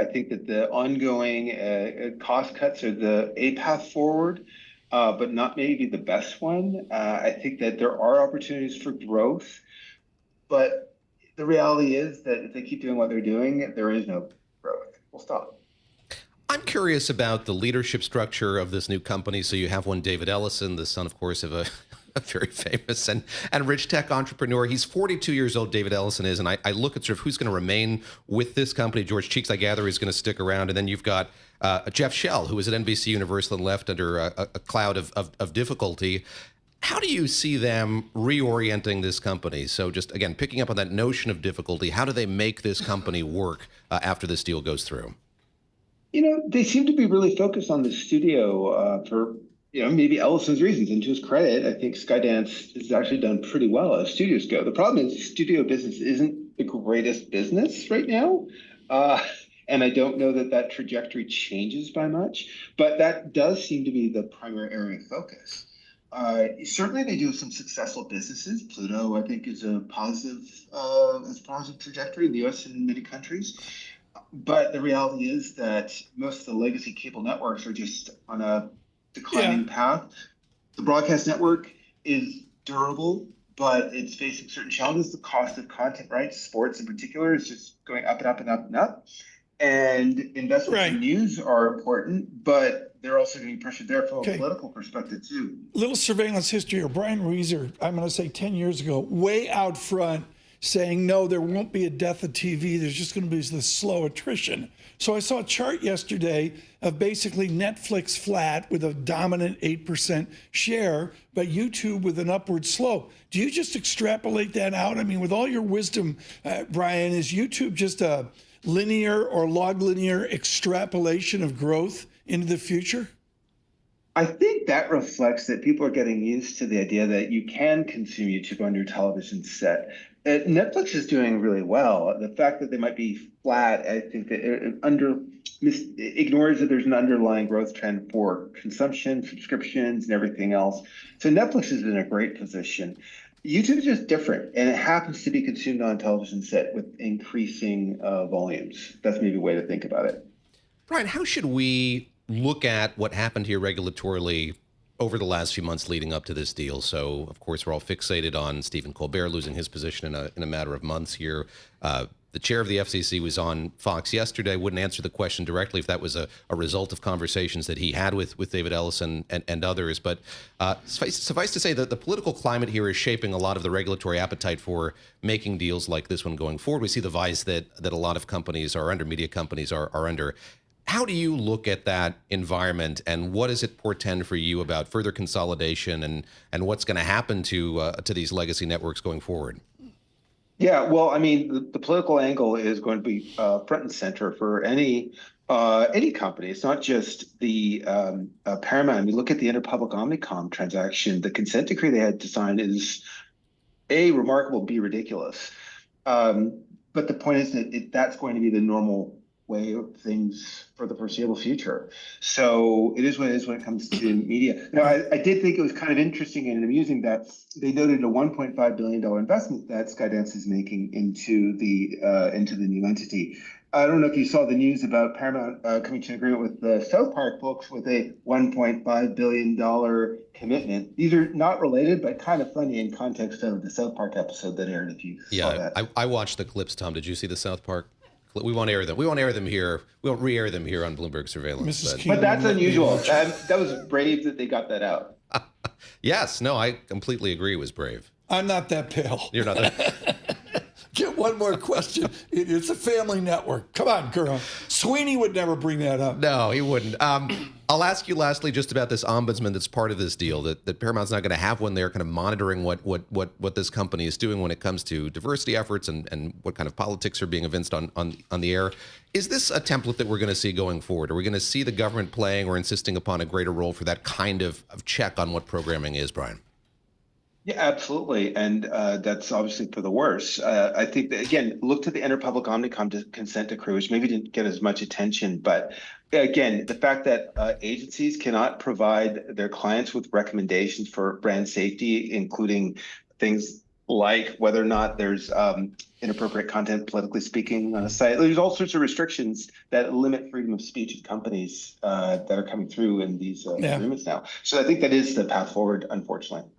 I think that the ongoing cost cuts are a path forward, but not maybe the best one. I think that there are opportunities for growth, but the reality is that if they keep doing what they're doing, there is no growth. We'll stop. I'm curious about the leadership structure of this new company. So you have one David Ellison, the son, of course, of a very famous and rich tech entrepreneur. He's 42 years old, David Ellison is, and I look at sort of who's going to remain with this company. George Cheeks, I gather, is going to stick around. And then you've got Jeff Shell, who was at NBC Universal and left under a cloud of difficulty. How do you see them reorienting this company? So just, again, picking up on that notion of difficulty, how do they make this company work after this deal goes through? They seem to be really focused on the studio for, maybe Ellison's reasons. And to his credit, I think Skydance has actually done pretty well as studios go. The problem is studio business isn't the greatest business right now. And I don't know that trajectory changes by much, but that does seem to be the primary area of focus. Certainly they do have some successful businesses. Pluto, I think, is a positive trajectory in the US and in many countries. But the reality is that most of the legacy cable networks are just on a declining path. The broadcast network is durable, but it's facing certain challenges. The cost of content rights, sports in particular, is just going up and up and up and up. And investments in news are important, but they're also getting pressured there from a political perspective, too. Little surveillance history here. Brian Wieser, I'm going to say 10 years ago, way out front, saying, no, there won't be a death of TV. There's just going to be this slow attrition. So I saw a chart yesterday of basically Netflix flat with a dominant 8% share, but YouTube with an upward slope. Do you just extrapolate that out? I mean, with all your wisdom, Brian, is YouTube just a linear or log linear extrapolation of growth into the future? I think that reflects that people are getting used to the idea that you can consume YouTube on your television set. Netflix is doing really well. The fact that they might be flat, I think that it ignores that there's an underlying growth trend for consumption, subscriptions, and everything else. So Netflix is in a great position. YouTube is just different, and it happens to be consumed on a television set with increasing volumes. That's maybe a way to think about it. Brian, how should we look at what happened here regulatorily over the last few months leading up to this deal? So, of course, we're all fixated on Stephen Colbert losing his position in a matter of months here. The chair of the FCC was on Fox yesterday, wouldn't answer the question directly if that was a result of conversations that he had with David Ellison and others. But suffice to say that the political climate here is shaping a lot of the regulatory appetite for making deals like this one going forward. We see the vice that a lot of companies are under, media companies are under. How do you look at that environment, and what does it portend for you about further consolidation and what's going to happen to these legacy networks going forward? Yeah, well, I mean, the political angle is going to be front and center for any company. It's not just the Paramount. I mean, look at the Interpublic Omnicom transaction. The consent decree they had to sign is A, remarkable, B, ridiculous. But the point is that that's going to be the normal way of things for the foreseeable future. So it is what it is when it comes to media. Now, I did think it was kind of interesting and amusing that they noted a $1.5 billion investment that Skydance is making into the new entity. I don't know if you saw the news about Paramount coming to an agreement with the South Park folks with a $1.5 billion commitment. These are not related, but kind of funny in context of the South Park episode that aired, if you saw that. I watched the clips, Tom. Did you see the South Park? We won't air them. We won't air them here. We won't re-air them here on Bloomberg Surveillance. But that's unusual. That was brave that they got that out. Yes. No, I completely agree. It was brave. I'm not that pale. You're not that. Get one more question. It's a family network. Come on, girl. Sweeney would never bring that up. No, he wouldn't. I'll ask you lastly just about this ombudsman that's part of this deal, that Paramount's not going to have one there kind of monitoring what this company is doing when it comes to diversity efforts and what kind of politics are being evinced on the air. Is this a template that we're going to see going forward? Are we going to see the government playing or insisting upon a greater role for that kind of check on what programming is, Brian? Yeah, absolutely. And that's obviously for the worse. I think that, again, look to the Interpublic Omnicom consent decree, which maybe didn't get as much attention. But again, the fact that agencies cannot provide their clients with recommendations for brand safety, including things like whether or not there's inappropriate content, politically speaking, on a site. There's all sorts of restrictions that limit freedom of speech of companies that are coming through in these agreements now. So I think that is the path forward, unfortunately.